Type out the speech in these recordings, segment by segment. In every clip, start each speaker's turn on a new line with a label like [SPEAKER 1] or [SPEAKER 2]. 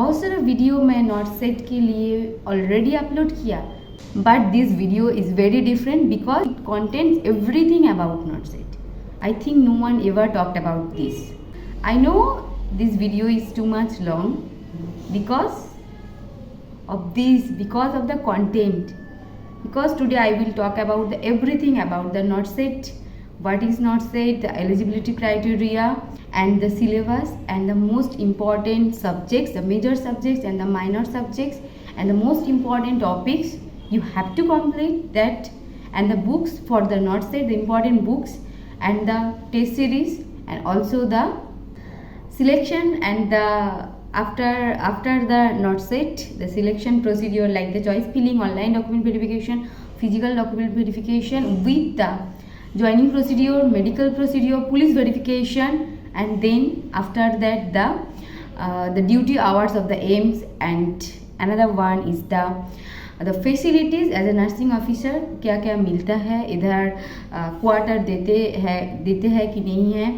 [SPEAKER 1] बहुत सारा वीडियो मैं नॉट सेट के लिए ऑलरेडी अपलोड किया, but this video is very different because it contains everything about not set. I think no one ever talked about this. I know this video is too much long because of this, because of the content. Because today I will talk about everything about the not set, what is not set, the eligibility criteria and the syllabus and the most important subjects, the major subjects and the minor subjects and the most important topics you have to complete that, and the books for the not set, the important books and the test series and also the selection and the after the not set, the selection procedure like the choice filling, online document verification, physical document verification with the joining procedure, medical procedure, police verification, and then after that the duty hours of the AIMS, and another one is the facilities as a nursing officer, क्या क्या मिलता है इधर, quarter देते हैं कि नहीं है,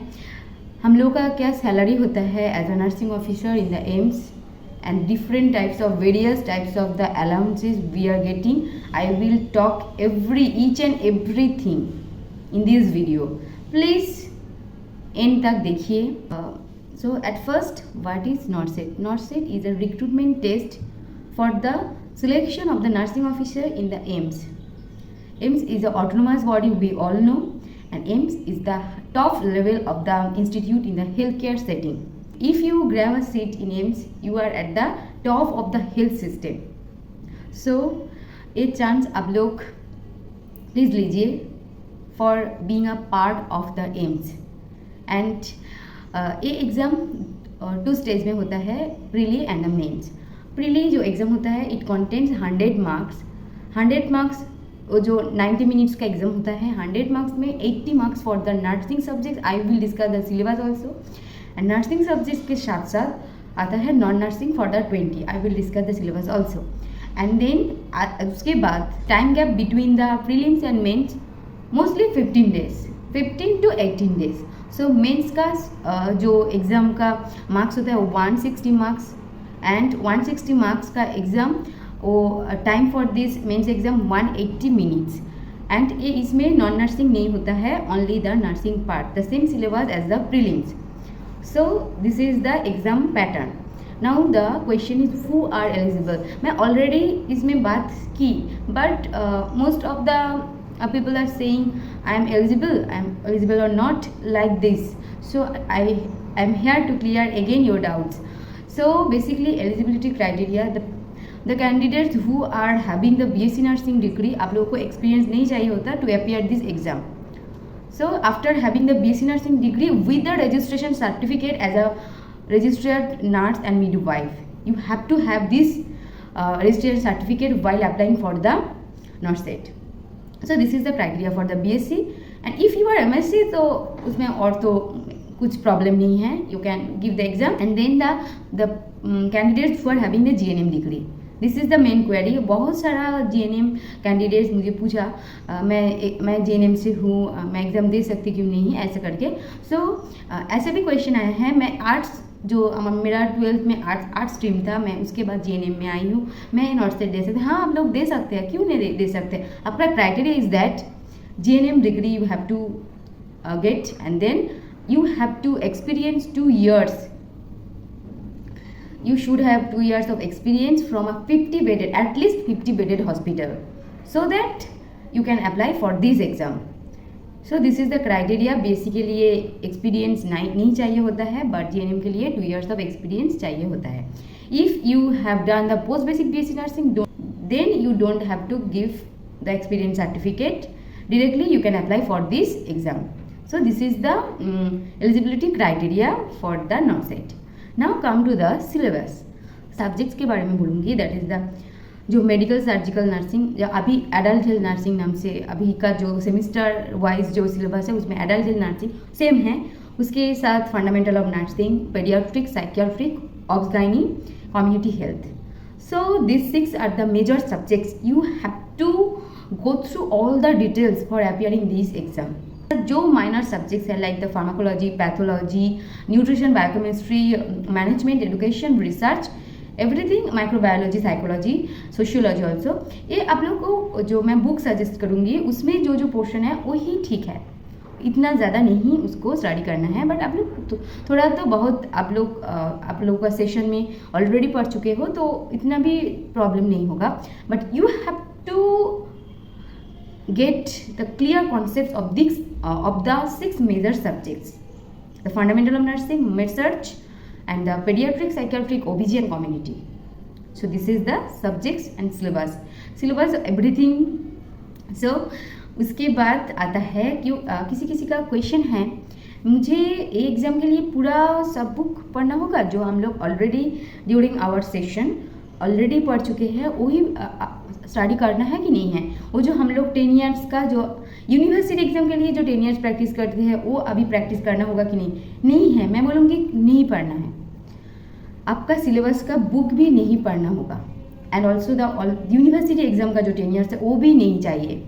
[SPEAKER 1] हम लोग का क्या सैलरी होता है as a nursing officer in the AIIMS, and different types of various types of the allowances we are getting. I will talk each and everything in this video. Please end तक देखिए. So at first, what is NOTSET? NOTSET is a recruitment test for the selection of the nursing officer in the AIMS. AIMS is an autonomous body, we all know, and AIMS is the top level of the institute in the healthcare setting. If you grab a seat in AIMS, you are at the top of the health system. So a chance आप लोग please लीजिए for being a part of the AIMS. And ये exam 2 stage में होता है, प्रीली and the mains. प्रीली जो exam होता है इट कंटेन्स 100 मार्क्स. 100 मार्क्स वो जो 90 मिनट्स का एग्ज़ाम होता है, 100 मार्क्स में 80 marks for the nursing subject. I will discuss the syllabus also. And nursing subject के साथ साथ आता है non nursing for the 20. I will discuss the syllabus also. And then उसके बाद time gap between the prelims and mains mostly 15 days, 15 to 18 days. So mains का जो exam का मार्क्स होता है वो 160 मार्क्स, एंड 160 मार्क्स का एग्ज़ाम वो time for this mains exam 180 minutes. And ये इसमें नॉन नर्सिंग नहीं होता है, only the nursing part, the same syllabus as the prelims. So this is the exam pattern. Now the question is who are eligible. मैं already इसमें बात की, but most of the people are saying I am eligible or not, like this. So I am here to clear again your doubts. So basically eligibility criteria, the candidates who are having the BSc nursing degree, आप लोगों को experience नहीं चाहिए होता to appear this exam. So after having the BSc nursing degree with the registration certificate as a registered nurse and midwife, you have to have this registration certificate while applying for the NOTSET. So this is the criteria for the BSc. And if you are MSc तो उसमें और तो कुछ problem नहीं है, you can give the exam. And then the candidates who are having the GNM degree, this is the main query. बहुत सारा GNM candidates मुझे पूछा मैं GNM से हूँ, मैं एग्ज़ाम दे सकती क्यों नहीं, ऐसे करके. So ऐसे भी क्वेश्चन आया है. मैं आर्ट्स जो मेरा 12th में आर्ट स्ट्रीम था, मैं उसके बाद GNM में आई हूँ, मैं NOTSET दे सकते. हाँ आप लोग दे सकते हैं, क्यों नहीं दे सकते. आपका criteria is that GNM degree you have to get, and then you have to experience 2 years. You should have 2 years of experience from a 50 bedded, at least 50 bedded hospital, so that you can apply for this exam. So this is the criteria. BSc के लिए experience नहीं चाहिए होता है, but GNM के लिए 2 years of experience चाहिए होता है. If you have done the post basic BSc nursing, then you don't have to give the experience certificate. Directly you can apply for this exam. So this is the eligibility criteria for the NOTSET. Now come to the syllabus. Subjects के बारे में बोलूँगी. That is the जो medical surgical nursing या अभी adult health nursing नाम से अभी का जो सेमिस्टर वाइज जो सिलेबस है उसमें एडल्ट हेल्थ नर्सिंग सेम है. उसके साथ fundamental of nursing, paediatric, psychiatric, obs-gynae, community health. So these 6 are the major subjects. You have to go through all the details for appearing this exam. जो minor subjects है like the pharmacology, pathology, nutrition, biochemistry, management, education, research everything, microbiology, psychology, sociology also. ये आप लोग को जो मैं book suggest करूँगी उसमें जो जो पोर्शन है वही ठीक है, इतना ज़्यादा नहीं उसको स्टडी करना है। बट आप लोग थोड़ा तो बहुत आप लोग का सेशन में ऑलरेडी पढ़ चुके हो तो इतना भी प्रॉब्लम नहीं होगा। But you have to get the clear concept of the 6 major subjects, the fundamental of nursing, med surg and the pediatric, psychiatric, OBG and community. So this is the subjects and syllabus everything. So उसके बाद आता है कि किसी का question है, मुझे exam के लिए पूरा सब बुक पढ़ना होगा जो हम लोग already during our session already पढ़ चुके हैं वही स्टडी करना है कि नहीं है। वो जो हम लोग 10 ईयर्स का जो यूनिवर्सिटी एग्जाम के लिए जो 10 ईयर्स प्रैक्टिस करते हैं वो अभी प्रैक्टिस करना होगा कि नहीं है। मैं बोलूँगी नहीं पढ़ना है, आपका सिलेबस का बुक भी नहीं पढ़ना होगा and also the university exam का जो 10 ईयर्स है वो भी नहीं चाहिए।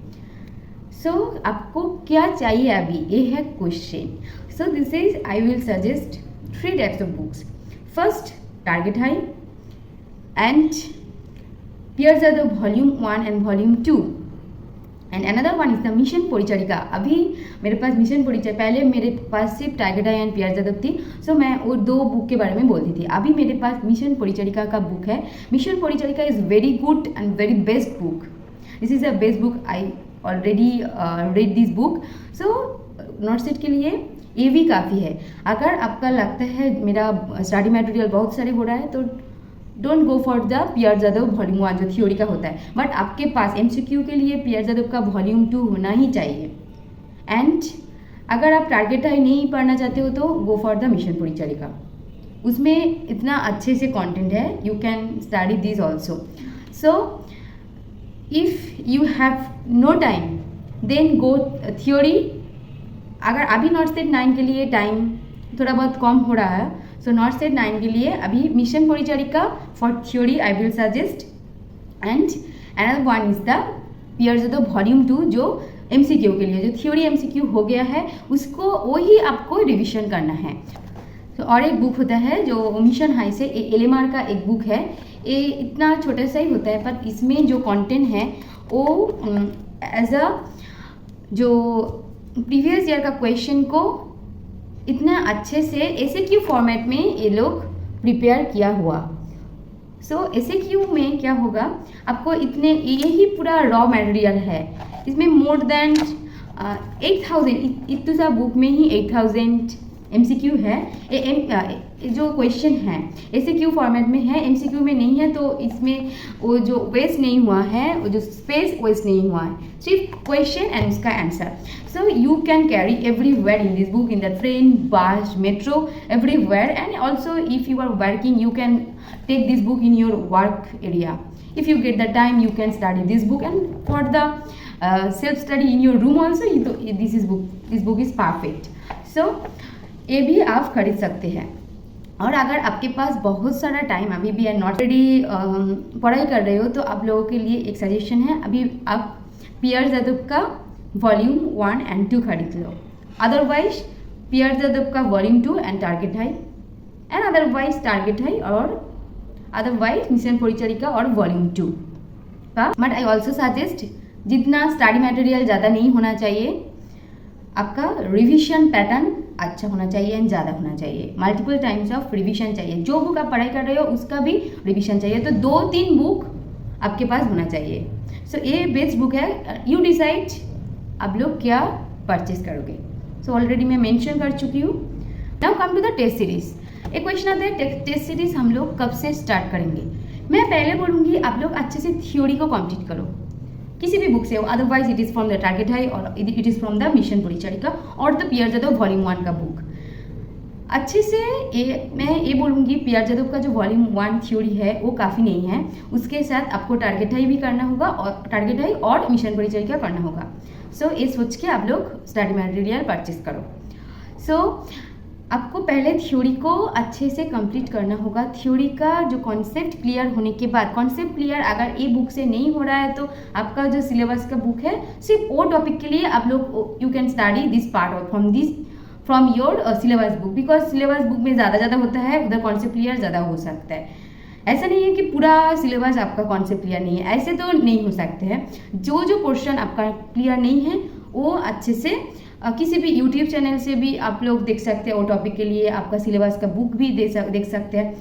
[SPEAKER 1] सो आपको क्या चाहिए अभी, ये है question. So this is I will suggest 3 types of books. First target high and पियर Jadhav volume 1 and volume 2 and another one is the mission Paricharika. अभी मेरे पास मिशन परिचारिका, पहले मेरे पास सिर्फ टारगेट हाई एंड पियर जादव थी, सो मैं वो 2 बुक के बारे में बोलती थी। अभी मेरे पास मिशन परिचारिका का बुक है। मिशन परिचारिका is very good and very best book. This is a best book, I already read this book. So north के लिए ये भी काफ़ी है। अगर आपका लगता है मेरा स्टडी मटेरियल बहुत सारे हो रहा है तो डोंट गो फॉर द पियर जादव वॉल्यूम 1 जो थ्योरी का होता है, बट आपके पास MCQ के लिए पियर जादव का वॉल्यूम 2 होना ही चाहिए। एंड अगर आप टारगेट हाई नहीं पढ़ना चाहते हो तो गो फॉर द मिशन परिचारिका, उसमें इतना अच्छे से कंटेंट है, you can study this also. So if you have no time then go theory. अगर अभी नॉर्थ स्टेट 9 के लिए टाइम थोड़ा बहुत कम हो रहा है, सो नॉर्थ स्टेट 9 के लिए अभी mission Paricharika for theory I will suggest and another one is the पियर जादव वॉल्यूम 2 जो MCQ के लिए, जो थ्योरी MCQ हो गया है उसको वही आपको रिविजन करना है। तो और एक बुक होता है जो मिशन हाई से LMR का एक बुक है, ये इतना छोटा सा ही होता है पर इसमें जो कंटेंट है वो एज अ जो प्रीवियस ईयर का क्वेश्चन को इतना अच्छे से SAQ फॉर्मेट में ये लोग प्रिपेयर किया हुआ। सो SAQ में क्या होगा, आपको इतने यही पूरा रॉ मटेरियल है, इसमें मोर देन 8000 इतने सा बुक में ही 8000 MCQ है। ये जो क्वेश्चन है SAQ फॉर्मेट में है, MCQ में नहीं है, तो इसमें वो जो वेस्ट नहीं हुआ है, वो जो स्पेस वेस्ट नहीं हुआ है, सिर्फ क्वेश्चन एंड उसका answer. So you can carry everywhere in this book, in the train, bus, metro, everywhere. And also if you are working you can take this book in your work area. If you get the time you can study this book, and for the self study in your room also this book is perfect. So ये भी आप खरीद सकते हैं। और अगर आपके पास बहुत सारा टाइम अभी भी है, नॉट रेडी पढ़ाई कर रहे हो, तो आप लोगों के लिए एक सजेशन है, अभी आप पियर जादव का वॉल्यूम 1 एंड 2 खरीद लो। अदरवाइज पियर जादव का volume 2 and target high, and otherwise target high और अदरवाइज मिशन परिचारिका और वॉल्यूम 2 का। बट आई ऑल्सो सजेस्ट जितना स्टडी मटेरियल ज़्यादा नहीं होना चाहिए, आपका रिविजन पैटर्न अच्छा होना चाहिए एंड ज़्यादा होना चाहिए। मल्टीपल टाइम्स ऑफ रिविजन चाहिए, जो बुक आप पढ़ाई कर रहे हो उसका भी रिविजन चाहिए, तो 2-3 बुक आपके पास होना चाहिए। सो ये बेस्ट बुक है, यू डिसाइड आप लोग क्या परचेज करोगे। सो ऑलरेडी मैं मेंशन कर चुकी हूँ। Now come to the test series. एक क्वेश्चन आता है टेस्ट सीरीज हम लोग कब से स्टार्ट करेंगे। मैं पहले बोलूँगी आप लोग अच्छे से थ्योरी को कंप्लीट करो किसी भी बुक से, otherwise it is from the target high और it is from the mission Paricharika और द पियर जादव वॉल्यूम 1 का बुक। अच्छे से मैं ये बोलूँगी पियर जादव का जो वॉल्यूम 1 थ्योरी है वो काफ़ी नहीं है, उसके साथ आपको टारगेट हाई भी करना होगा और टारगेट हाई और मिशन परिचारिका करना होगा। सो ये सोच के आप लोग स्टडी मटेरियल परचेज करो। सो आपको पहले थ्योरी को अच्छे से कंप्लीट करना होगा। थ्योरी का जो कॉन्सेप्ट क्लियर होने के बाद, कॉन्सेप्ट क्लियर अगर ये बुक से नहीं हो रहा है तो आपका जो सिलेबस का बुक है सिर्फ वो टॉपिक के लिए आप लोग you can study this part from your syllabus book, because syllabus book में ज़्यादा होता है, उधर कॉन्सेप्ट क्लियर ज़्यादा हो सकता है। ऐसा नहीं है कि पूरा सिलेबस आपका कॉन्सेप्ट क्लियर नहीं है, ऐसे तो नहीं हो सकते हैं। जो जो पोर्शन आपका क्लियर नहीं है वो अच्छे से किसी भी यूट्यूब चैनल से भी आप लोग देख सकते हैं। वो टॉपिक के लिए आपका सिलेबस का बुक भी देख सकते हैं।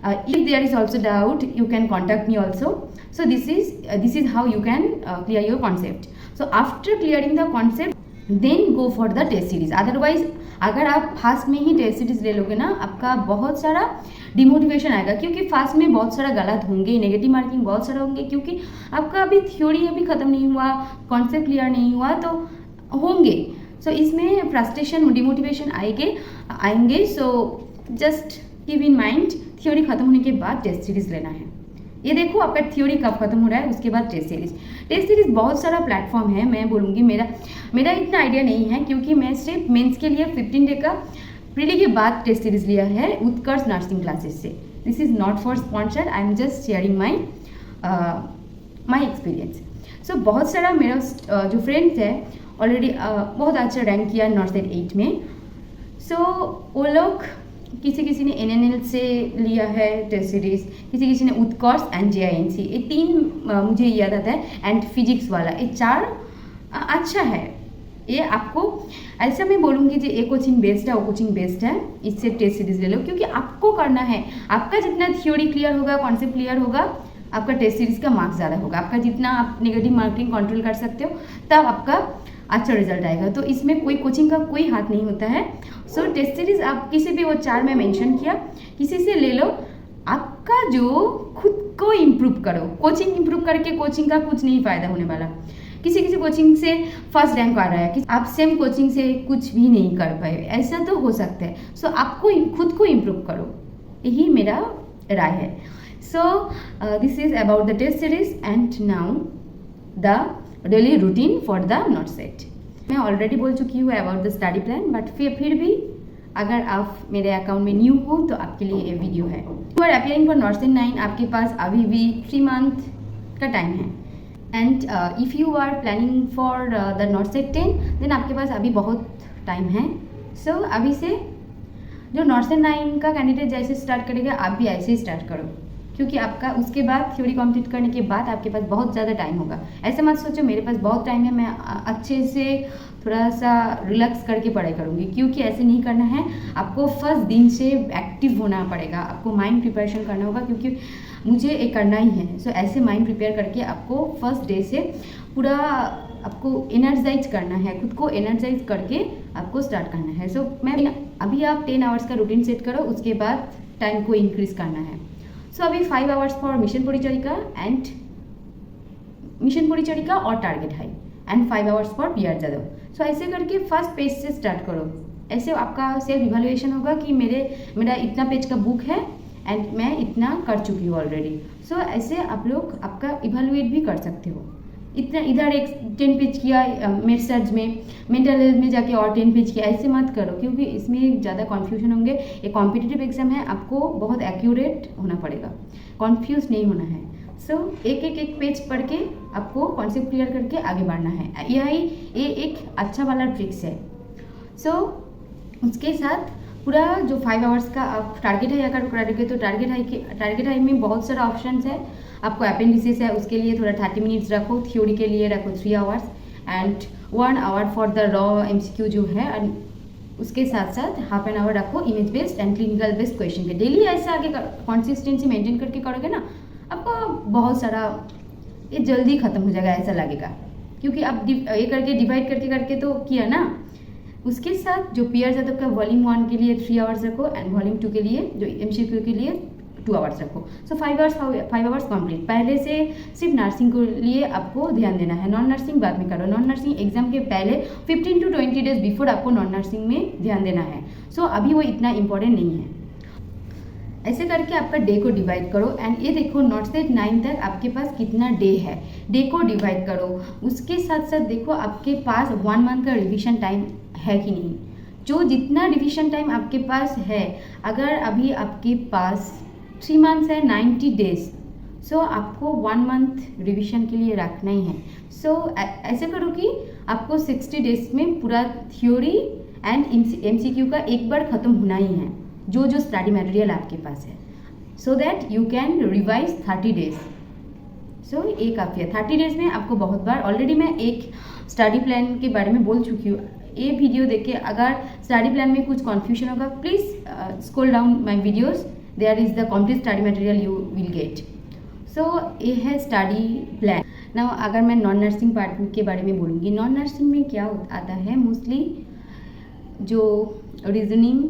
[SPEAKER 1] If there is also doubt you can contact me also. So this is how you can clear your concept. So after clearing the concept then go for the test series. Otherwise अगर आप fast में ही test series ले लोगे ना, आपका बहुत सारा demotivation आएगा, क्योंकि फास्ट में बहुत सारा गलत होंगे, नेगेटिव मार्किंग बहुत सारा होंगे, क्योंकि आपका अभी थ्योरी अभी ख़त्म नहीं हुआ, कॉन्सेप्ट क्लियर नहीं हुआ तो होंगे। सो इसमें फ्रस्ट्रेशन डिमोटिवेशन आएंगे। So just keep in mind theory खत्म होने के बाद टेस्ट सीरीज लेना है। ये देखो आपका थ्योरी कब खत्म हो रहा है, उसके बाद टेस्ट सीरीज बहुत सारा प्लेटफॉर्म है। मैं बोलूँगी मेरा इतना आइडिया नहीं है, क्योंकि मैं सिर्फ मेंस के लिए 15 डे का प्रीली के बाद टेस्ट सीरीज लिया है उत्कर्ष नर्सिंग क्लासेस से। This is not for sponsor, I am just sharing my experience. So बहुत सारा मेरा जो फ्रेंड्स है ऑलरेडी बहुत अच्छा रैंक किया नॉर्सेट 8 में। सो वो लोग किसी ने NNL से लिया है टेस्ट सीरीज, किसी ने उत्कर्ष एंड JINC, ये 3 मुझे याद आता है, एंड फिजिक्स वाला, ये 4 अच्छा है। ये आपको ऐसा मैं बोलूँगी कि ये कोचिंग बेस्ड है, वो कोचिंग बेस्ड है, इससे टेस्ट सीरीज ले लो, क्योंकि आपको करना है। आपका जितना थ्योरी क्लियर होगा, कॉन्सेप्ट क्लियर होगा, आपका टेस्ट सीरीज का मार्क्स ज़्यादा होगा। आपका जितना आप नेगेटिव मार्किंग कंट्रोल कर सकते हो, तब आपका अच्छा रिजल्ट आएगा। तो इसमें कोई कोचिंग का कोई हाथ नहीं होता है। सो टेस्ट सीरीज आप किसी भी वो 4 में मेंशन किया, किसी से ले लो। आपका जो खुद को इम्प्रूव करो, कोचिंग इम्प्रूव करके कोचिंग का कुछ नहीं फ़ायदा होने वाला। किसी कोचिंग से फर्स्ट रैंक आ रहा है, कि आप सेम कोचिंग से कुछ भी नहीं कर पाए, ऐसा तो हो सकता है। सो आपको खुद को इम्प्रूव करो, यही मेरा राय है। So this is about the test series and now the daily routine for the not set. मैं ऑलरेडी बोल चुकी हूँ about the study plan, but फिर भी अगर आप मेरे अकाउंट में न्यू हो तो आपके लिए ये वीडियो है। You are appearing for NORCET 9, आपके पास अभी भी 3 मंथ का टाइम है। And if you are planning for the NORCET 10 then आपके पास अभी बहुत टाइम है। सो अभी से जो नॉर्सेट 9 का कैंडिडेट जैसे स्टार्ट करेगा, आप भी ऐसे ही स्टार्ट करो, क्योंकि आपका उसके बाद थ्योरी कंप्लीट करने के बाद आपके पास बहुत ज़्यादा टाइम होगा। ऐसे मत सोचो मेरे पास बहुत टाइम है, मैं अच्छे से थोड़ा सा रिलैक्स करके पढ़ाई करूँगी, क्योंकि ऐसे नहीं करना है। आपको फर्स्ट दिन से एक्टिव होना पड़ेगा, आपको माइंड प्रिपरेशन करना होगा, क्योंकि मुझे ये करना ही है। सो ऐसे माइंड प्रिपेयर करके आपको फर्स्ट डे से पूरा आपको एनर्जाइज करना है, खुद को एनर्जाइज करके आपको स्टार्ट करना है। सो मैं अभी आप 10 आवर्स का रूटीन सेट करो, उसके बाद टाइम को इंक्रीज करना है। सो अभी 5 आवर्स फॉर मिशन परिचरिका और target high, and 5 hours for PR Jadhav. So ऐसे करके फर्स्ट पेज से स्टार्ट करो। ऐसे आपका सेल्फ इवैल्यूएशन होगा कि मेरा इतना पेज का बुक है एंड मैं इतना कर चुकी हूँ ऑलरेडी। सो ऐसे आप लोग आपका इवैल्यूएट भी कर सकते हो। इतना इधर एक 10 पेज किया मेड सर्च में, मेंटल हेल्थ में जाके और 10 पेज किया, ऐसे मत करो, क्योंकि इसमें ज़्यादा कन्फ्यूजन होंगे। ये कॉम्पिटिटिव एग्जाम है, आपको बहुत एक्यूरेट होना पड़ेगा, कन्फ्यूज नहीं होना है। सो एक पेज पढ़ के आपको कॉन्सेप्ट क्लियर करके आगे बढ़ना है। ये एक अच्छा वाला ट्रिक्स है। सो उसके साथ पूरा जो 5 आवर्स का आप टारगेट हाई अगर करोगे तो टारगेट हाई में बहुत सारा ऑप्शन है। आपको अपेंडिसिस है, उसके लिए थोड़ा 30 मिनट्स रखो, थ्योरी के लिए रखो 3 hours, and 1 hour for the raw MCQ जो है, एंड उसके साथ साथ हाफ एन आवर रखो image based and clinical based question के। डेली ऐसे आगे कंसिस्टेंसी मेंटेन करके करोगे ना, आपको बहुत सारा ये जल्दी ख़त्म हो जाएगा ऐसा लगेगा, क्योंकि आप ये करके डिवाइड करके तो किया ना। उसके साथ जो PR जादव का वॉल्यूम 1 के लिए 3 आवर्स रखो, एंड वॉल्यूम 2 के लिए जो MCQ के लिए 2 आवर्स रखो। सो 5 आवर्स कंप्लीट। पहले से सिर्फ नर्सिंग के लिए आपको ध्यान देना है, नॉन नर्सिंग बाद में करो। नॉन नर्सिंग एग्जाम के पहले 15 to 20 डेज बिफोर आपको नॉन नर्सिंग में ध्यान देना है। सो अभी वो इतना इंपॉर्टेंट नहीं है। ऐसे करके आपका डे को डिवाइड करो, एंड ये देखो नॉर्सेट 9 तक आपके पास कितना डे है, डे को डिवाइड करो। उसके साथ साथ देखो आपके पास 1 मंथ का रिविजन टाइम है कि नहीं। जो जितना रिविजन टाइम आपके पास है, अगर अभी आपके पास 3 मंथ्स है 90 डेज, सो आपको 1 मंथ रिविजन के लिए रखना ही है। सो ऐसे करो कि आपको 60 डेज में पूरा थ्योरी एंड MCQ का एक बार ख़त्म होना ही है, जो स्टडी मटेरियल आपके पास है। so that you can revise 30 days. So ये काफ़ी है. 30 डेज में आपको बहुत बार ऑलरेडी मैं एक स्टडी प्लान के बारे में बोल चुकी हूँ. ये वीडियो देख के अगर स्टडी प्लान में कुछ कन्फ्यूजन होगा, please scroll down my videos, there is the complete study material you will get. So ये है स्टडी प्लान. ना अगर मैं नॉन नर्सिंग पार्ट के बारे में बोलूँगी, नॉन नर्सिंग में क्या आता है, मोस्टली जो रीजनिंग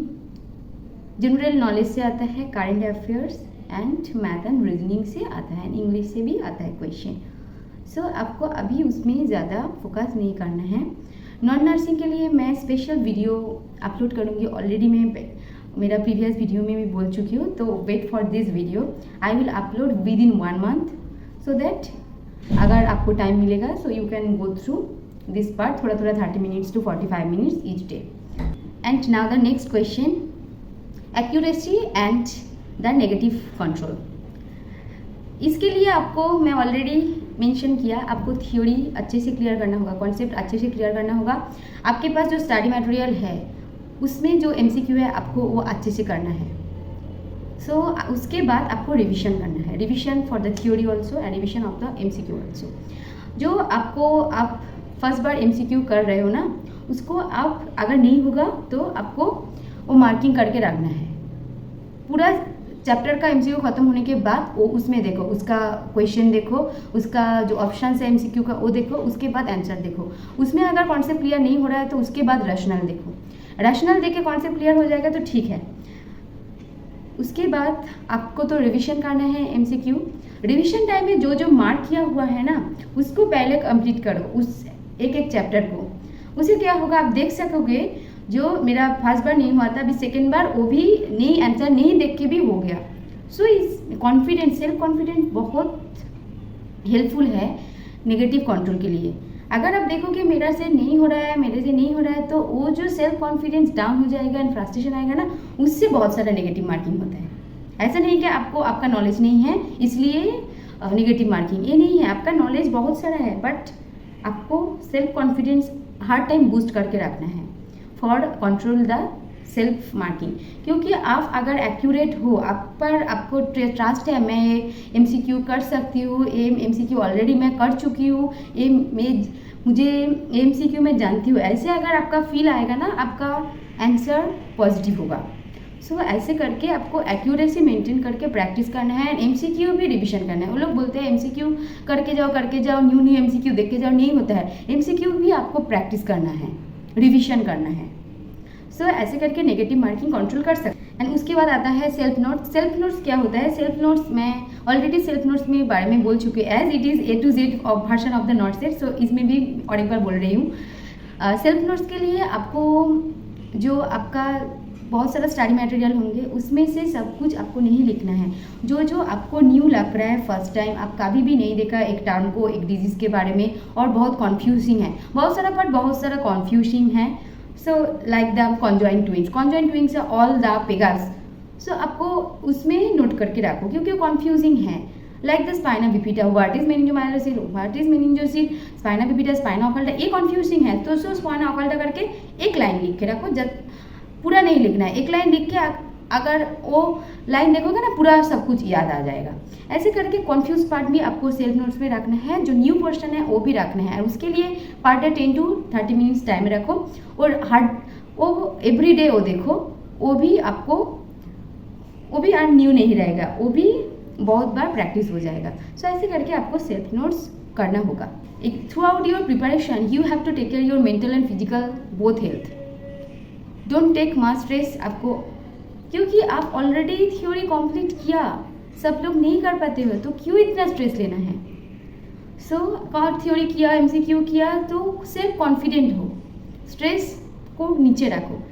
[SPEAKER 1] जनरल नॉलेज से आता है, current affairs and math and reasoning से आता है, इंग्लिश से भी आता है क्वेश्चन. सो आपको अभी उसमें ज़्यादा फोकस नहीं करना है. नॉन नर्सिंग के लिए मैं स्पेशल वीडियो अपलोड करूँगी. ऑलरेडी मैं मेरा प्रीवियस वीडियो में भी बोल चुकी हूँ. तो wait for this video, I will upload within 1 month, so that अगर आपको टाइम मिलेगा so you can go through this part थोड़ा 30 minutes to 45 minutes each day. And now the next question, accuracy and the negative control. इसके लिए आपको मैं already mention किया, आपको थ्योरी अच्छे से क्लियर करना होगा, कॉन्सेप्ट अच्छे से क्लियर करना होगा. आपके पास जो स्टडी मटेरियल है उसमें जो MCQ है आपको वो अच्छे से करना है. सो उसके बाद आपको रिविजन करना है, revision for the theory also and revision of the MCQ also. जो आप फर्स्ट बार MCQ कर रहे हो ना, उसको आप अगर नहीं होगा तो आपको वो मार्किंग करके रखना है. पूरा चैप्टर का MCQ ख़त्म होने के बाद वो उसमें देखो, उसका क्वेश्चन देखो, उसका जो ऑप्शन है MCQ का वो देखो, उसके बाद आंसर देखो. उसमें अगर कॉन्सेप्ट क्लियर नहीं हो रहा है तो उसके बाद रैशनल देखो. रैशनल देख के कॉन्सेप्ट क्लियर हो जाएगा तो ठीक है. उसके बाद आपको तो रिविजन करना है MCQ. रिविजन टाइम में जो जो मार्क किया हुआ है ना उसको पहले कंप्लीट करो, उस एक चैप्टर को. उसे क्या होगा, आप देख सकोगे जो मेरा फर्स्ट बार नहीं हुआ था, अभी सेकेंड बार वो भी नहीं, आंसर नहीं देख के भी हो गया. सो इस कॉन्फिडेंस, सेल्फ कॉन्फिडेंस बहुत हेल्पफुल है नेगेटिव कंट्रोल के लिए. अगर आप देखो कि मेरे से नहीं हो रहा है तो वो जो सेल्फ कॉन्फिडेंस डाउन हो जाएगा एंड फ्रस्ट्रेशन आएगा ना, उससे बहुत सारा नेगेटिव मार्किंग होता है. ऐसा नहीं कि आपको आपका नॉलेज नहीं है इसलिए नेगेटिव मार्किंग, ये नहीं है. आपका नॉलेज बहुत सारा है बट आपको सेल्फ कॉन्फिडेंस हर टाइम बूस्ट करके रखना है for control the self marking. क्योंकि आप अगर एक्यूरेट हो, आप पर आपको ट्रस्ट है, मैं MCQ कर सकती हूँ, ये MCQ ऑलरेडी मैं कर चुकी हूँ, ये मुझे MCQ में जानती हूँ, ऐसे अगर आपका फील आएगा ना, आपका आंसर पॉजिटिव होगा. सो ऐसे करके आपको एक्यूरेसी मेंटेन करके प्रैक्टिस करना है एंड MCQ भी रिविजन करना है. वो लोग बोलते हैं MCQ करके जाओ, न्यू MCQ देख के जाओ, नहीं होता है. MCQ भी आपको प्रैक्टिस करना है, रिविजन करना है. सो ऐसे करके नेगेटिव मार्किंग कंट्रोल कर सकते हैं. एंड उसके बाद आता है सेल्फ नोट्स. सेल्फ नोट्स क्या होता है? सेल्फ नोट्स मैं ऑलरेडी सेल्फ नोट्स में बारे में बोल चुकी हूँ, as it is A to Z of version of the note set. So इसमें भी और एक बार बोल रही हूँ. सेल्फ नोट्स के लिए आपको जो आपका बहुत सारा स्टडी मटेरियल होंगे उसमें से सब कुछ आपको नहीं लिखना है. जो आपको न्यू लग रहा है, फर्स्ट टाइम आप कभी भी नहीं देखा एक टर्म को, एक डिजीज़ के बारे में, और बहुत कन्फ्यूजिंग है, बहुत सारा कन्फ्यूजिंग है. So like the conjoint twins all the pagus. So आपको उसमें नोट करके रखो क्योंकि वो कन्फ्यूजिंग है. Like the spina bifida, what is meningomyelocele, what is meningocele, spina bifida, spina occulta, ये कन्फ्यूजिंग है. तो सो स्पाइना ऑकल्टा करके एक लाइन लिख के रखो. जब पूरा नहीं लिखना है, एक लाइन लिख के अगर वो लाइन देखोगे ना पूरा सब कुछ याद आ जाएगा. ऐसे करके कन्फ्यूज पार्ट भी आपको सेल्फ नोट्स में रखना है, जो न्यू पोर्शन है वो भी रखना है. उसके लिए per day 10 to 30 minutes time रखो और वो एवरी डे वो देखो, वो भी आपको वो भी न्यू नहीं रहेगा, वो भी बहुत बार प्रैक्टिस हो जाएगा. सो ऐसे करके आपको सेल्फ नोट्स करना होगा. Throughout your preparation you have to take care your mental and physical both health. Don't take much stress आपको, क्योंकि आप ऑलरेडी थ्योरी कंप्लीट किया, सब लोग नहीं कर पाते हो तो क्यों इतना स्ट्रेस लेना है. सो थ्योरी किया, MCQ किया तो सेल्फ कॉन्फिडेंट हो, स्ट्रेस को नीचे रखो.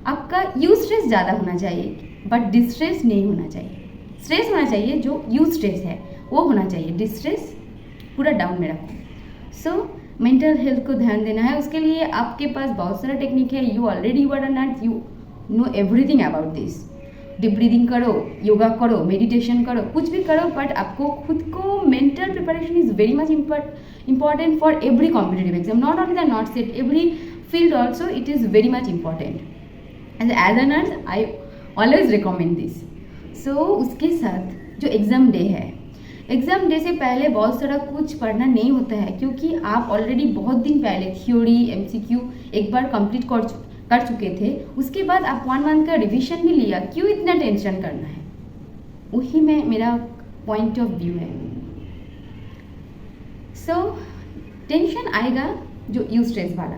[SPEAKER 1] आपका यू स्ट्रेस ज़्यादा होना चाहिए बट डिस्ट्रेस नहीं होना चाहिए. स्ट्रेस होना चाहिए जो यू स्ट्रेस है वो होना चाहिए, डिस्ट्रेस पूरा डाउन में रखो. सो मेंटल हेल्थ को ध्यान देना है. उसके लिए आपके पास बहुत सारा टेक्निक है. You already you are a nurse, you know everything about this. Deep breathing करो, योगा करो, मेडिटेशन करो, कुछ भी करो, बट आपको खुद को mental preparation is very much important for every competitive exam, not only the not set, every field also it is very much important. And as a nurse I always recommend this. सो उसके साथ जो exam day है, exam day से पहले बहुत सारा कुछ पढ़ना नहीं होता है, क्योंकि आप ऑलरेडी बहुत दिन पहले थ्योरी MCQ एक बार कंप्लीट कर चुके थे। उसके बाद आप 1 मंथ का रिवीजन भी लिया, क्यों इतना टेंशन करना है? वही मेरा पॉइंट ऑफ व्यू है। सो टेंशन आएगा जो यू स्ट्रेस वाला।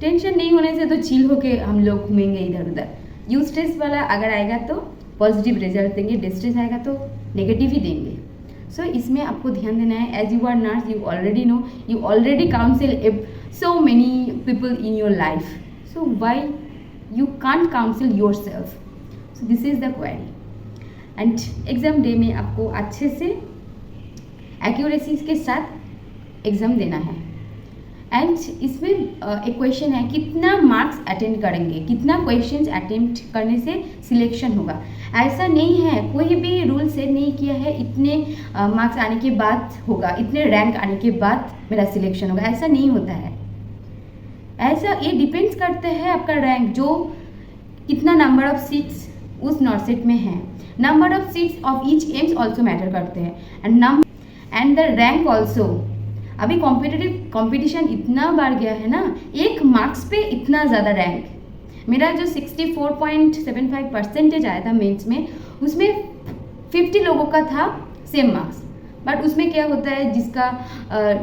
[SPEAKER 1] टेंशन नहीं होने से तो चिल होके हम लोग घूमेंगे इधर उधर। यू स्ट्रेस वाला अगर आएगा तो पॉजिटिव रिजल्ट देंगे, डिस्ट्रेस आएगा तो नेगेटिव ही देंगे। सो इसमें आपको ध्यान देना है। As you are nurse, you already know, you already council so many people in your life, so why you can't counsel yourself? So this is the query. And exam day में आपको अच्छे से एक्यूरेसी के साथ exam देना है। And इसमें एक क्वेश्चन है, कितना मार्क्स अटेंड करेंगे, कितना क्वेश्चंस अटेम्प्ट करने से सिलेक्शन होगा। ऐसा नहीं है, कोई भी रूल सेट नहीं किया है इतने मार्क्स आने के बाद होगा, इतने रैंक आने के बाद मेरा सिलेक्शन होगा, ऐसा नहीं होता है। ऐसा ये डिपेंड्स करता है आपका रैंक, जो कितना नंबर ऑफ सीट्स उस नॉर्सेट में है। Number of seats of each AIIMS also matter करते हैं, एंड द रैंक ऑल्सो। अभी कंपटीशन इतना बढ़ गया है ना, एक मार्क्स पे इतना ज़्यादा रैंक। मेरा जो 64.75% आया था मेंस में, उसमें 50 लोगों का था सेम मार्क्स। बट उसमें क्या होता है, जिसका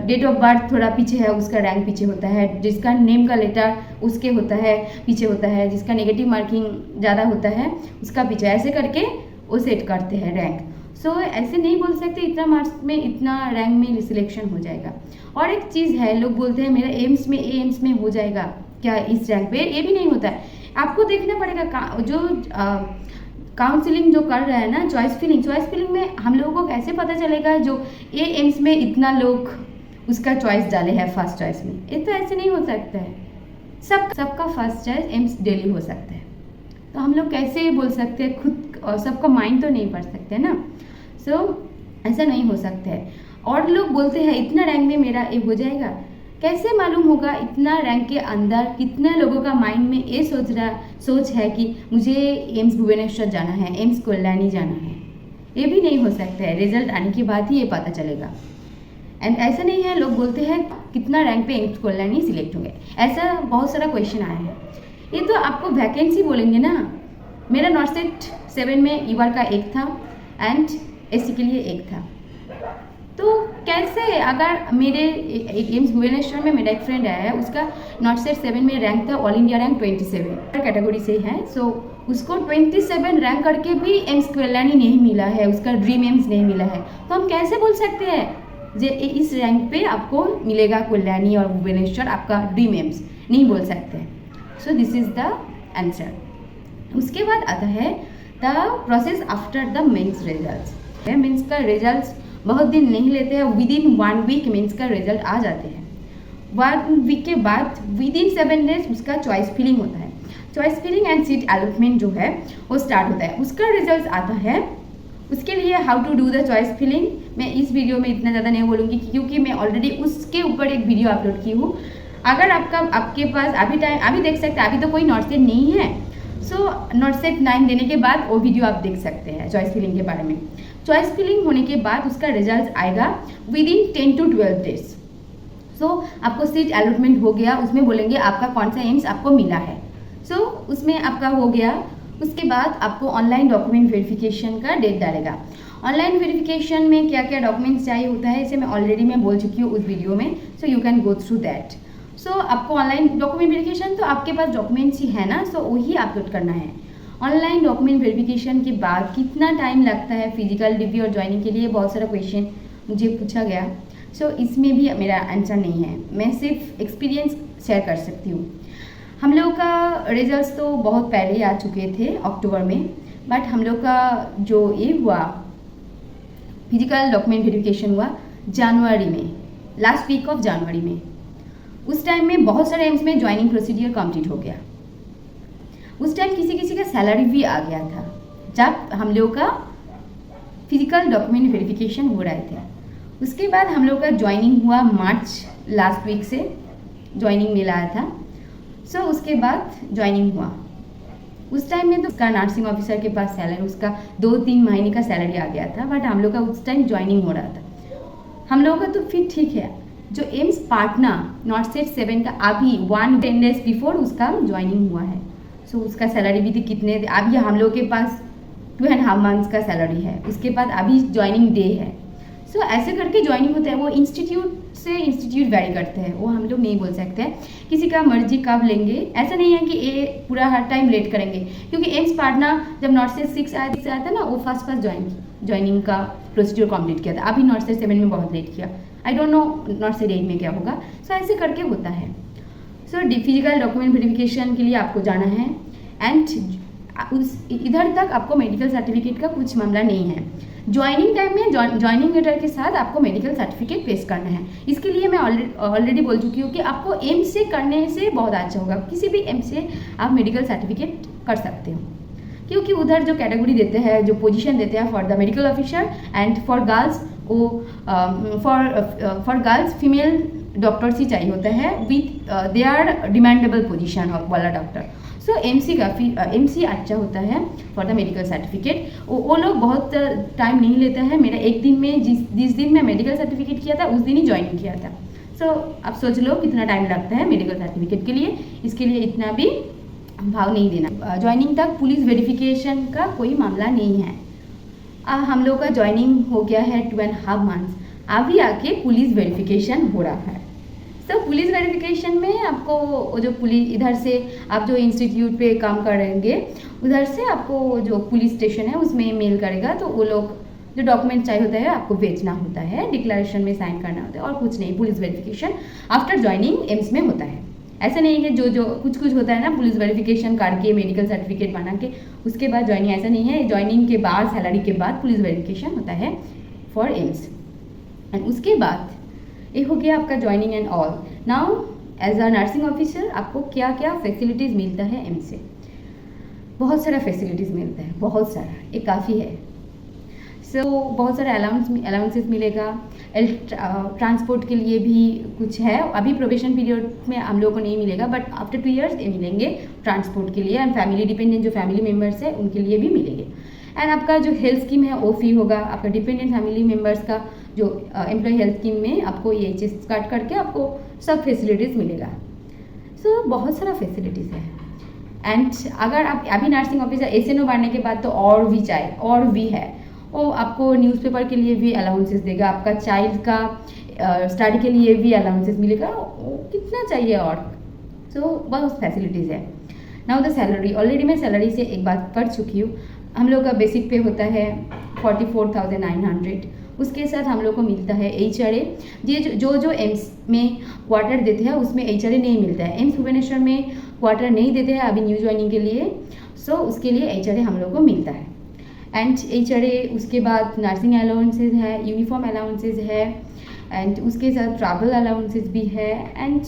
[SPEAKER 1] डेट ऑफ बर्थ थोड़ा पीछे है उसका रैंक पीछे होता है, जिसका नेम का लेटर उसके होता है पीछे होता है, जिसका नेगेटिव मार्किंग ज़्यादा होता है उसका पीछे, ऐसे करके वो सेट करते हैं रैंक। सो ऐसे नहीं बोल सकते इतना मार्क्स में इतना रैंक में सिलेक्शन हो जाएगा। और एक चीज़ है, लोग बोलते हैं मेरा एम्स में हो जाएगा क्या इस रैंक पे, ये भी नहीं होता है। आपको देखना पड़ेगा जो काउंसलिंग जो कर रहा है ना, चॉइस फिलिंग में हम लोगों को कैसे पता चलेगा जो ये एम्स में इतना लोग उसका चॉइस डाले हैं फर्स्ट चॉइस में। ये तो ऐसे नहीं हो सकता है, सबका फर्स्ट चॉइस एम्स दिल्ली हो सकता है। तो हम लोग कैसे बोल सकते हैं, खुद और सबका माइंड तो नहीं पढ़ सकते ना। सो ऐसा नहीं हो सकता है। और लोग बोलते हैं इतना रैंक में मेरा ये हो जाएगा, कैसे मालूम होगा इतना रैंक के अंदर कितने लोगों का माइंड में ये सोच है कि मुझे एम्स भुवनेश्वर जाना है, एम्स कल्याणी जाना है। ये भी नहीं हो सकता है, रिजल्ट आने के बाद ही ये पता चलेगा। एंड ऐसा नहीं है, लोग बोलते हैं कितना रैंक पे एम्स कल्याणी सिलेक्ट होंगे, ऐसा बहुत सारा क्वेश्चन आया है। ये तो आपको वैकेंसी बोलेंगे ना। मेरा नॉर्सेट 7 में ईवार का 1 था एंड एससी के लिए 1 था। तो कैसे, अगर मेरे एम्स भुवनेश्वर में मेरा एक फ्रेंड आया है, उसका नॉर्सेट 7 में रैंक था ऑल इंडिया रैंक 27 कैटेगरी से है। सो उसको 27 रैंक करके भी एम्स कल्याणी नहीं मिला है, उसका ड्रीम एम्स नहीं मिला है। तो हम कैसे बोल सकते हैं जे इस रैंक पे आपको मिलेगा कल्याणी और भुवनेश्वर आपका ड्रीम एम्स, नहीं बोल सकते। So this is the answer. उसके बाद आता है the process after the mains results. Mains का रिजल्ट्स बहुत दिन नहीं लेते हैं, विदिन 1 वीक मेंस का रिजल्ट आ जाते हैं। 1 वीक के बाद विदिन 7 डेज उसका चॉइस फिलिंग होता है। Choice filling and seat allotment जो है वो स्टार्ट होता है, उसका रिजल्ट आता है। उसके लिए how to do the choice filling मैं इस वीडियो में इतना ज़्यादा नहीं बोलूँगी, क्योंकि मैं ऑलरेडी उसके ऊपर एक वीडियो अपलोड की हूँ। अगर आपके पास अभी देख सकते हैं, अभी तो कोई नॉर्सेट नहीं है, सो नॉर्सेट 9 देने के बाद वो वीडियो आप देख सकते हैं चॉइस फिलिंग के बारे में। चॉइस फिलिंग होने के बाद उसका रिजल्ट आएगा विदिन 10 to 12 डेज। सो आपको सीट अलॉटमेंट हो गया, उसमें बोलेंगे आपका कौन सा एम्स आपको मिला है। सो उसमें आपका हो गया। उसके बाद आपको ऑनलाइन डॉक्यूमेंट वेरिफिकेशन का डेट डालेगा। ऑनलाइन वेरिफिकेशन में क्या क्या डॉक्यूमेंट्स चाहिए होता है, इसे मैं ऑलरेडी बोल चुकी हूँ उस वीडियो में, so you can go through that. So आपको ऑनलाइन डॉक्यूमेंट वेरिफिकेशन, तो आपके पास डॉक्यूमेंट्स ही है ना, सो वही अपलोड करना है। ऑनलाइन डॉक्यूमेंट वेरिफिकेशन के बाद कितना टाइम लगता है फिजिकल डिग्री और ज्वाइनिंग के लिए, बहुत सारा क्वेश्चन मुझे पूछा गया। सो इसमें भी मेरा आंसर नहीं है, मैं सिर्फ एक्सपीरियंस शेयर कर सकती हूँ। हम लोग का रिजल्ट्स तो बहुत पहले आ चुके थे अक्टूबर में, बट हम लोग का जो ये हुआ फिजिकल डॉक्यूमेंट वेरिफिकेशन हुआ जनवरी में, लास्ट वीक ऑफ जनवरी में। उस टाइम में बहुत सारे एम्स में ज्वाइनिंग प्रोसीडियर कंप्लीट हो गया। उस टाइम किसी किसी का सैलरी भी आ गया था जब हम लोग का फिजिकल डॉक्यूमेंट वेरिफिकेशन हो रहे थे। उसके बाद हम लोग का ज्वाइनिंग हुआ मार्च लास्ट वीक से ज्वाइनिंग मिला था। सो उसके बाद ज्वाइनिंग हुआ। उस टाइम में तो उसका नर्सिंग ऑफिसर के पास सैलरी, उसका 2-3 महीने का सैलरी आ गया था, बट हम लोग का उस टाइम ज्वाइनिंग हो रहा था। हम लोगों का तो फिर ठीक है। जो एम्स पाटना नॉर्थ सेट 7 का अभी 10 days बिफोर उसका ज्वाइनिंग हुआ है। सो उसका सैलरी भी थी कितने, अभी हम लोग के पास 2.5 months का सैलरी है, उसके बाद अभी ज्वाइनिंग डे है। सो ऐसे करके ज्वाइनिंग होता है। वो इंस्टीट्यूट से इंस्टीट्यूट वेरी करते हैं, वो हम लोग नहीं बोल सकते हैं। किसी का मर्जी कब लेंगे, ऐसा नहीं है कि ये पूरा हर टाइम लेट करेंगे, क्योंकि एम्स पाटना जब नॉर्थ सेट 6 आया था ना, वो फर्स्ट ज्वाइनिंग का प्रोसीड्यूर कंप्लीट किया था। अभी नॉर्थ सेट 7 में बहुत लेट किया, I don't know north set 8 में क्या होगा। सो ऐसे करके होता है। सो फिजिकल डॉक्यूमेंट वेरिफिकेशन के लिए आपको जाना है, एंड इधर तक आपको मेडिकल सर्टिफिकेट का कुछ मामला नहीं है। ज्वाइनिंग टाइम में ज्वाइनिंग लेटर के साथ आपको मेडिकल सर्टिफिकेट पेश करना है। इसके लिए मैं ऑलरेडी बोल चुकी हूँ कि आपको एम्स से करने से बहुत अच्छा होगा। किसी भी एम्स से आप मेडिकल सर्टिफिकेट कर सकते हो, क्योंकि उधर जो कैटेगरी देते हैं, जो पोजीशन देते हैं for the medical officer and for girls, वो फॉर गर्ल्स फीमेल डॉक्टर्स ही चाहिए होता है with they are demandable position वाला डॉक्टर। सो एमसी अच्छा होता है फॉर द मेडिकल सर्टिफिकेट। वो लोग बहुत टाइम नहीं लेते हैं। मेरा एक दिन में जिस दिन मैं मेडिकल सर्टिफिकेट किया था उस दिन ही ज्वाइन किया था। सो आप सोच लो कितना टाइम लगता है मेडिकल सर्टिफिकेट के लिए। इसके लिए इतना भी भाव नहीं देना। ज्वाइनिंग तक पुलिस वेरिफिकेशन का कोई मामला नहीं है। हम लोग का ज्वाइनिंग हो गया है 2.5 months, अभी आके पुलिस वेरिफिकेशन हो रहा है। तो पुलिस वेरिफिकेशन में आपको जो पुलिस इधर से आप जो इंस्टीट्यूट पे काम करेंगे उधर से आपको जो पुलिस स्टेशन है उसमें मेल करेगा, तो वो लोग जो डॉक्यूमेंट चाहिए होता है आपको भेजना होता है, डिक्लेरेशन में साइन करना होता है और कुछ नहीं। Police verification after joining AIIMS में होता है। ऐसा नहीं है जो कुछ होता है ना, पुलिस वेरिफिकेशन करके मेडिकल सर्टिफिकेट बना के उसके बाद ज्वाइनिंग, ऐसा नहीं है। ज्वाइनिंग के बाद सैलरी के बाद पुलिस वेरिफिकेशन होता है फॉर एम्स। एंड उसके बाद ये हो गया आपका joining and all. Now as a nursing officer आपको क्या क्या फैसिलिटीज़ मिलता है एम्स से? बहुत सारा फैसिलिटीज़ मिलता है, बहुत सारा, ये काफ़ी है। सो बहुत सारे अलाउंसेस मिलेगा। ट्रांसपोर्ट के लिए भी कुछ है। अभी प्रोबेशन पीरियड में हम लोगों को नहीं मिलेगा, बट आफ्टर 2 years ये मिलेंगे ट्रांसपोर्ट के लिए। एंड फैमिली डिपेंडेंट जो फैमिली मेम्बर्स है उनके लिए भी मिलेंगे। एंड आपका जो हेल्थ स्कीम है वो फ्री होगा। आपका डिपेंडेंट फैमिली मेम्बर्स का जो एम्प्लॉय हेल्थ स्कीम में आपको ये चीज़ कट करके आपको सब फैसिलिटीज़ मिलेगा। सो बहुत सारा फैसिलिटीज़ है। एंड अगर आप अभी नर्सिंग ऑफिसर एसएनओ बढ़ने के बाद तो और भी है। वो आपको न्यूज़पेपर के लिए भी अलाउंसेस देगा, आपका चाइल्ड का स्टडी के लिए भी अलाउंसेस मिलेगा। वो कितना चाहिए और। सो बहुत फैसिलिटीज़ है। नाउ द सैलरी, ऑलरेडी मैं सैलरी से एक बात पढ़ चुकी हूँ। हम लोग का बेसिक पे होता है 44,900। उसके साथ हम लोग को मिलता है HRA। ये जो एम्स में क्वार्टर देते हैं उसमें HRA नहीं मिलता है। एम्स भुवनेश्वर में क्वार्टर नहीं देते हैं अभी न्यू ज्वाइनिंग के लिए। सो उसके लिए HRA हम लोग को मिलता है। एंड HRA उसके बाद नर्सिंग अलाउंसेज है, यूनिफॉर्म अलाउंसेज है, एंड उसके साथ ट्रैवल अलाउंसेज भी है, एंड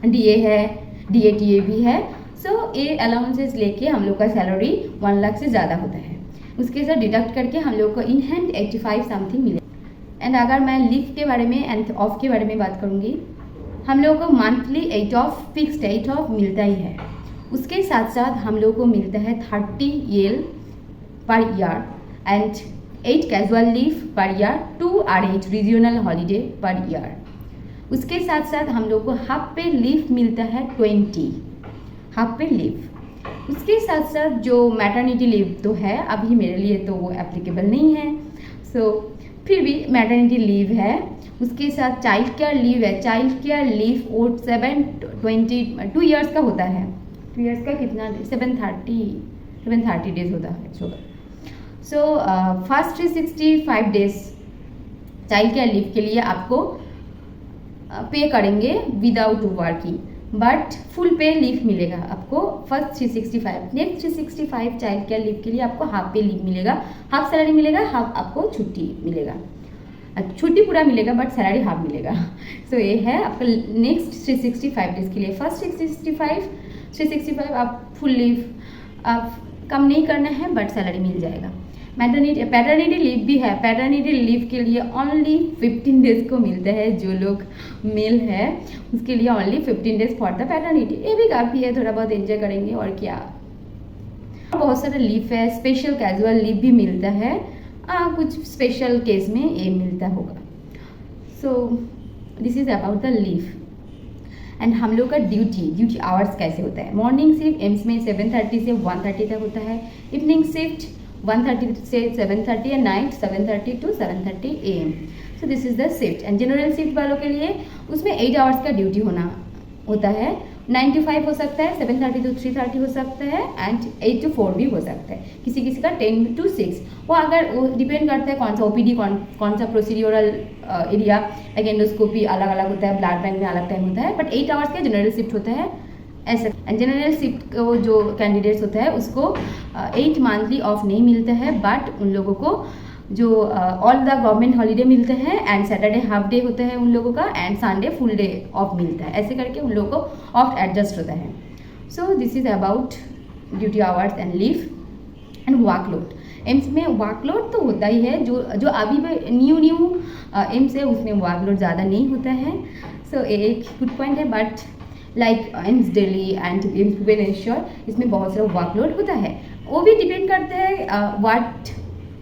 [SPEAKER 1] DA है, DATA भी है। सो ये अलाउंसेस लेके हम लोग का सैलरी 1 लाख से ज़्यादा होता है। उसके साथ डिडक्ट करके हम लोग को इन हैंड 85 समथिंग मिले। एंड अगर मैं लीव के बारे में एंड ऑफ के बारे में बात करूँगी, हम लोग को मंथली 8 ऑफ फिक्स्ड 8 ऑफ मिलता ही है। उसके साथ साथ हम लोग को मिलता है 30 EL per year and 8 casual leave per year, 2 RH regional holiday per year. उसके साथ साथ हम लोग को हाफ पे लीव मिलता है 20 हाफ पे लीव। उसके साथ साथ जो मैटरनिटी लीव तो है, अभी मेरे लिए तो वो एप्लीकेबल नहीं है। सो फिर भी मैटरनिटी लीव है। उसके साथ चाइल्ड केयर लीव है। चाइल्ड केयर लीव वो 2 years का होता है। 2 years का कितना 730 डेज होता है। So first 365 days child care leave के लिए आपको पे करेंगे विदाउट वर्किंग, बट फुल पे लीव मिलेगा आपको first 365। Next 365 child care leave के लिए आपको हाफ पे लीव मिलेगा, हाफ सैलरी मिलेगा, हाफ आपको छुट्टी मिलेगा। छुट्टी पूरा मिलेगा बट सैलरी हाफ मिलेगा। सो ये है आपका नेक्स्ट 365 डेज के लिए। फर्स्ट 365 आप फुल लीव आप कम नहीं करना है बट सैलरी मिल जाएगा। पैटर्निटी लीव भी है। पैटर्निटी लीव के लिए ओनली 15 डेज को मिलता है। जो लोग मेल है उसके लिए only 15 days for the paternity. ये भी काफ़ी है, थोड़ा बहुत एंजॉय करेंगे और क्या। बहुत सारा लीव है, स्पेशल कैजुअल लीव भी मिलता है, कुछ स्पेशल केस में ये मिलता होगा। सो this is about the leave. And हम लोग का ड्यूटी आवर्स कैसे होता है। मॉर्निंग शिफ्ट एम्स में 7:30 से 1:30 तक होता है, इवनिंग शिफ्ट 1:30 से 7:30 and night 7:30 to 7:30 AM। So this is the shift. And general shift वालों के लिए उसमें 8 आवर्स का ड्यूटी होता है। 9 to 5 हो सकता है, 7:30 to 3:30 हो सकता है, एंड 8 to 4 भी हो सकता है। किसी किसी का 10 to 6। वो डिपेंड करता है कौन सा OPD, कौन सा प्रोसीड्यूरल एरिया, लाइक एंडोस्कोपी अलग अलग होता है, ब्लड बैंक में अलग टाइम होता है, बट 8 आवर्स का जनरल शिफ्ट होता है ऐसा। एंड जनरल शिफ्ट को जो कैंडिडेट्स होता है उसको 8 मंथली ऑफ नहीं मिलता है, बट उन लोगों को जो ऑल द गवर्नमेंट हॉलीडे मिलते हैं, एंड सैटरडे हाफ डे होता है उन लोगों का, and Sunday full day of मिलता है। ऐसे करके उन लोगों को ऑफ एडजस्ट होता है। So this is about duty hours and leave and workload. AIIMS में वर्कलोड तो होता ही है, जो अभी न्यू एम्स है उसमें वर्कलोड ज़्यादा नहीं होता है। सो एक गुड पॉइंट है, but like AIIMS Delhi and AIIMS Bhubaneswar इसमें बहुत सारा वर्कलोड होता है। वो भी डिपेंड करता है व्हाट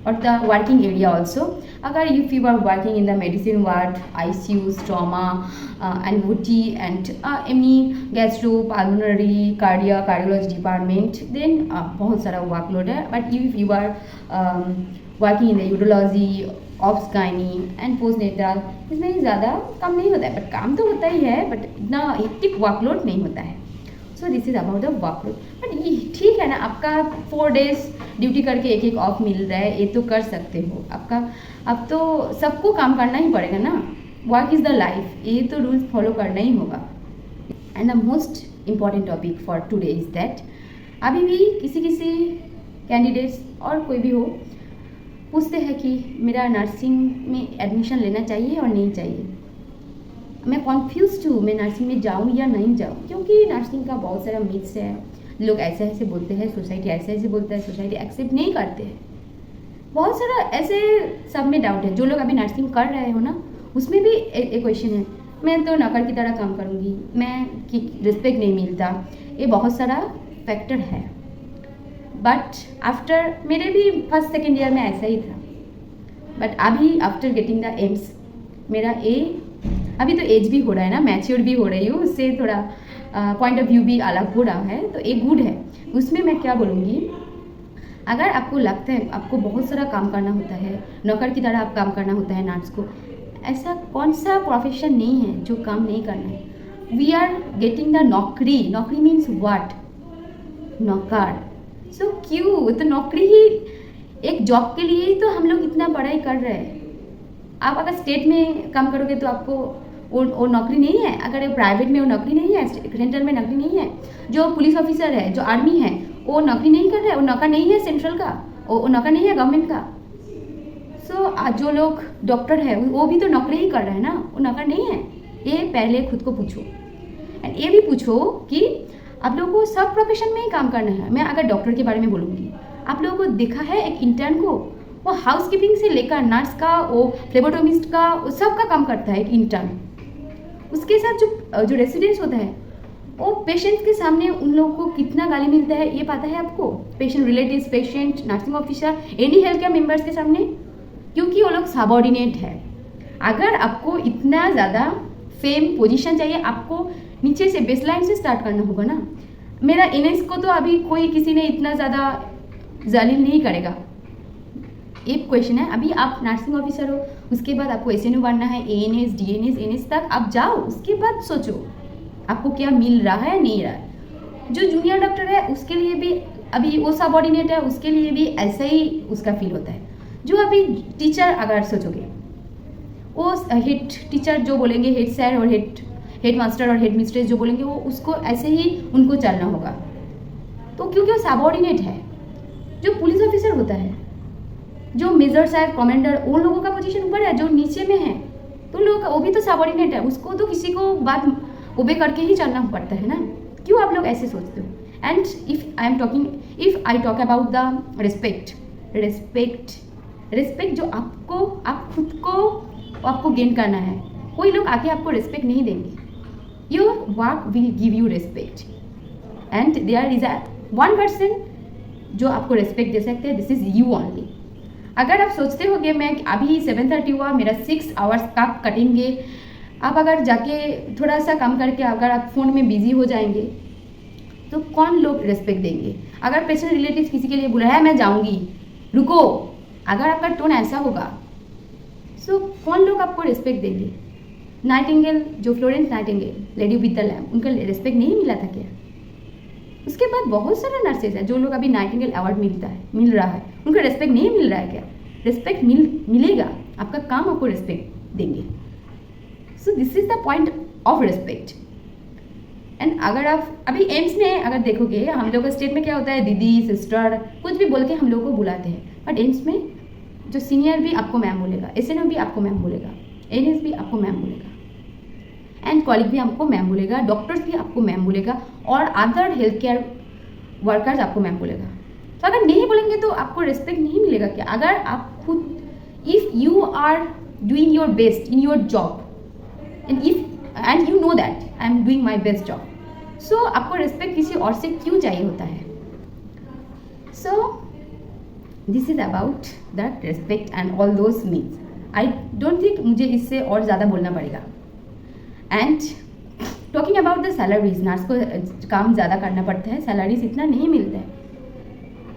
[SPEAKER 1] और द वर्किंग एरिया ऑल्सो। अगर if you are working in the medicine ward, ICU, trauma and OT and any gastro pulmonary cardiology department, then बहुत सारा वर्कलोड है। But if you are working in the urology, obs gynae and postnatal, इसमें ज़्यादा काम नहीं होता है, but काम तो होता ही है, बट इतना हेक्टिक वर्कलोड नहीं होता है। So this is about the workload. But ये ठीक है ना, आपका 4 days ड्यूटी करके एक ऑफ मिल रहा है, ये तो कर सकते हो। अब तो सबको काम करना ही पड़ेगा ना, वर्क इज़ द लाइफ, ये तो रूल्स फॉलो करना ही होगा। And the most important topic for today is that अभी भी किसी कैंडिडेट्स और कोई भी हो पूछते हैं कि मेरा नर्सिंग में एडमिशन लेना चाहिए और नहीं चाहिए। मैं कॉन्फ्यूज हूँ, मैं नर्सिंग में जाऊँ या नहीं जाऊँ, क्योंकि नर्सिंग का बहुत सारा मिथ्स है। लोग ऐसे बोलते हैं, सोसाइटी ऐसे बोलता है, सोसाइटी एक्सेप्ट नहीं करते हैं। बहुत सारा ऐसे सब में डाउट है। जो लोग अभी नर्सिंग कर रहे हो ना, उसमें भी एक क्वेश्चन है, मैं तो नौकर की तरह काम करूँगी, मैं कि रिस्पेक्ट नहीं मिलता, ये बहुत सारा फैक्टर है। बट आफ्टर मेरे भी फर्स्ट सेकेंड ईयर में ऐसा ही था, बट अभी आफ्टर गेटिंग द एम्स मेरा अभी तो एज भी हो रहा है ना, मैच्योर भी हो रही हूँ, उससे थोड़ा पॉइंट ऑफ व्यू भी अलग हो रहा है, तो एक गुड है। उसमें मैं क्या बोलूँगी, अगर आपको लगता है आपको बहुत सारा काम करना होता है, नौकर की तरह आप काम करना होता है नर्स को, ऐसा कौन सा प्रोफेशन नहीं है जो काम नहीं करना है। वी आर गेटिंग द नौकरी मीन्स व्हाट, नौकर। सो क्यों, तो नौकरी ही एक जॉब के लिए ही तो हम लोग इतना पढ़ाई कर रहे हैं। आप अगर स्टेट में काम करोगे तो आपको वो नौकरी नहीं है, अगर प्राइवेट में वो नौकरी नहीं है, सेंट्रल में नौकरी नहीं है। जो पुलिस ऑफिसर है, जो आर्मी है, वो नौकरी नहीं कर रहा है, वो नौकर नहीं है सेंट्रल का, वो नौकर नहीं है गवर्नमेंट का। सो जो लोग डॉक्टर है वो भी तो नौकरी ही कर रहे हैं ना, वो नौकर नहीं है। ये पहले खुद को पूछो, एंड ये भी पूछो कि आप लोगों को सब प्रोफेशन में ही काम करना है। मैं अगर डॉक्टर के बारे में बोलूँगी, आप लोगों को देखा है एक इंटर्न को, वो हाउस कीपिंग से लेकर नर्स का, वो फ्लेबोटोमिस्ट का, वो सब का काम करता है एक इंटर्न। उसके साथ जो रेसिडेंट्स होता है, वो पेशेंट्स के सामने उन लोगों को कितना गाली मिलता है ये पता है आपको। Patient relatives, patient, nursing officer, any health care members के सामने, क्योंकि वो लोग सबऑर्डिनेट है। अगर आपको इतना ज़्यादा फेम पोजीशन चाहिए, आपको नीचे से बेसलाइन से स्टार्ट करना होगा ना। मेरा एनएस को तो अभी कोई किसी ने इतना ज़्यादा जालिम नहीं करेगा। एक क्वेश्चन है, अभी आप नर्सिंग ऑफिसर हो, उसके बाद आपको SNO बनना है, ANS, DNS, NS तक आप जाओ, उसके बाद सोचो आपको क्या मिल रहा है नहीं रहा है। जो जूनियर डॉक्टर है उसके लिए भी अभी वो सबऑर्डिनेट है, उसके लिए भी ऐसा ही उसका फील होता है। जो अभी टीचर अगर सोचोगे, वो हेड टीचर जो बोलेंगे, हेड सर और हेड मास्टर और हेड मिस्ट्रेस जो बोलेंगे, वो उसको ऐसे ही उनको चलना होगा, तो क्योंकि वो सबऑर्डिनेट है। जो पुलिस ऑफिसर होता है, जो मेजर साहब, कमांडर, उन लोगों का पोजीशन ऊपर है, जो नीचे में है, तो लोग वो भी तो सबऑर्डिनेट है, उसको तो किसी को बात ओबे करके ही चलना पड़ता है ना। क्यों आप लोग ऐसे सोचते हो? And if I talk about the respect जो आप खुद को आपको गेन करना है, कोई लोग आके आपको रिस्पेक्ट नहीं देंगे। Your work will give you respect, and there is one person जो आपको रेस्पेक्ट दे सकते हैं, दिस इज़ यू ओनली। अगर आप सोचते हो कि मैं अभी 7:30 हुआ, मेरा 6 आवर्स का कटेंगे, आप अगर जाके थोड़ा सा काम करके अगर आप फ़ोन में बिजी हो जाएंगे तो कौन लोग रेस्पेक्ट देंगे? अगर पेशेंट रिलेटिव किसी के लिए बोल रहा है मैं जाऊंगी, रुको, अगर आपका टोन ऐसा होगा सो कौन लोग आपको रेस्पेक्ट देंगे? नाइटिंगेल, जो Florence Nightingale, lady with the lamp, उनका रेस्पेक्ट नहीं मिला था क्या? उसके बाद बहुत सारे नर्सेज हैं जो लोग अभी नाइटिंगेल अवार्ड मिल रहा है, उनको रेस्पेक्ट नहीं मिल रहा है क्या? रेस्पेक्ट मिलेगा, आपका काम आपको रेस्पेक्ट देंगे। सो this is the point of respect. And अगर आप अभी एम्स में अगर देखोगे, हम लोग का स्टेट में क्या होता है, दीदी, सिस्टर, कुछ भी बोल के हम लोग को बुलाते हैं, बट एम्स में जो सीनियर भी आपको मैम बोलेगा, एसएनओ भी आपको मैम बोलेगा, एनएस भी आपको मैम बोलेगा, एंड कॉलिग भी आपको मैम बोलेगा, डॉक्टर्स भी आपको मैम बोलेगा, और अदर हेल्थ केयर वर्कर्स आपको मैम बोलेगा। तो अगर नहीं बोलेंगे तो आपको रेस्पेक्ट नहीं मिलेगा क्या? अगर आप खुद, if you are doing your best in your job and you know that I am doing my best job, so आपको रेस्पेक्ट किसी और से क्यों चाहिए होता है? So this is about that respect and all those means. I don't think मुझे इससे और ज़्यादा बोलना पड़ेगा। And talking about the salaries, nurse को काम ज़्यादा करना पड़ता है, सैलरीज इतना नहीं मिलता है।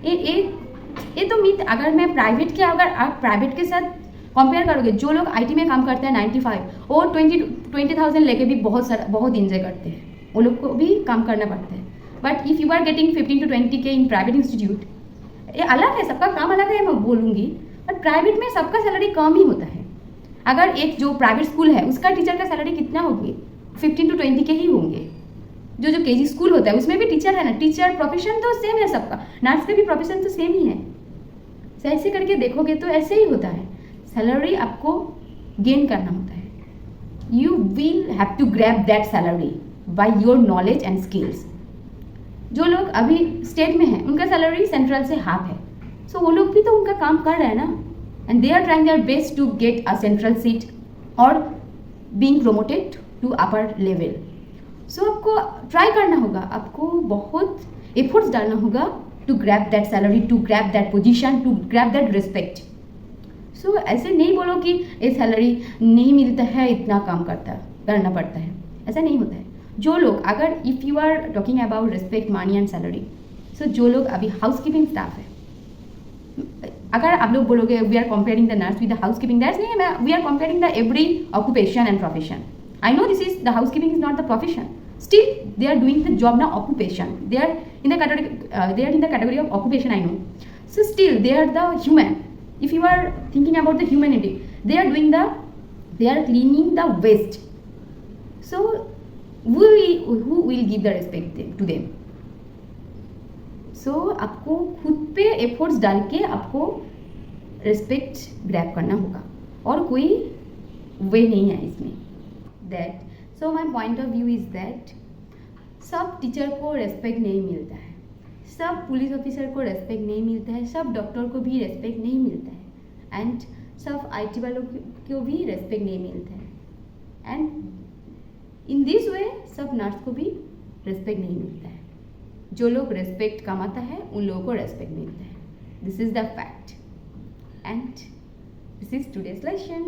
[SPEAKER 1] ये तो मीट, अगर मैं प्राइवेट के, अगर आप प्राइवेट के साथ कंपेयर करोगे, जो लोग आईटी में काम करते हैं 95 और 20,000 लेके भी बहुत इंजॉय करते हैं, वो लोग को भी काम करना पड़ता है। But if you are getting 15 to 20K in private institute, ये अलग है, सबका काम अलग है, मैं बोलूँगी, बट प्राइवेट में सबका सैलरी कम ही होता है। अगर एक जो प्राइवेट स्कूल है उसका टीचर का सैलरी कितना होगी? 15 to 20K ही होंगे। जो केजी स्कूल होता है उसमें भी टीचर है ना, टीचर प्रोफेशन तो सेम है सबका, नर्स का भी प्रोफेशन तो सेम ही है। तो ऐसे करके देखोगे तो ऐसे ही होता है, सैलरी आपको गेन करना होता है। You will have to grab that salary by your knowledge and skills. जो लोग अभी स्टेट में हैं उनका सैलरी सेंट्रल से हाफ है, सो वो लोग भी तो उनका काम कर रहे हैं ना, and they are trying their best to get a central seat और being promoted to upper level. So आपको ट्राई करना होगा, आपको बहुत एफर्ट्स डालना होगा to grab that salary, to grab that position, to grab that respect. So ऐसे नहीं बोलो कि ये सैलरी नहीं मिलता है, इतना काम करना पड़ता है, ऐसा नहीं होता है। जो लोग, अगर if you are talking about respect, money and salary, so जो लोग अभी हाउस कीपिंग स्टाफ है, अगर आप लोग बोलोगे we are comparing the nurse with the housekeeping, that's नहीं है, we are comparing the every occupation and profession. I know this is, the housekeeping is not the profession, still they are doing the job now, occupation, they are in the category of occupation, I know. So still they are the human. If you are thinking about the humanity, they are cleaning the waste. So who will give the respect to them? So आपको खुद पे efforts डाल के आपको respect grab करना होगा, और कोई वे नहीं है इसमें। That, so my point of view is that सब टीचर को रेस्पेक्ट नहीं मिलता है, सब पुलिस ऑफिसर को रेस्पेक्ट नहीं मिलता है, सब डॉक्टर को भी रेस्पेक्ट नहीं मिलता है, एंड सब आईटी वालों को भी रेस्पेक्ट नहीं मिलता है, एंड इन दिस वे सब नर्स को भी रेस्पेक्ट नहीं मिलता है। जो लोग रेस्पेक्ट कमाता है उन लोगों को रेस्पेक्ट मिलता है। This is the fact, and this is today's lesson.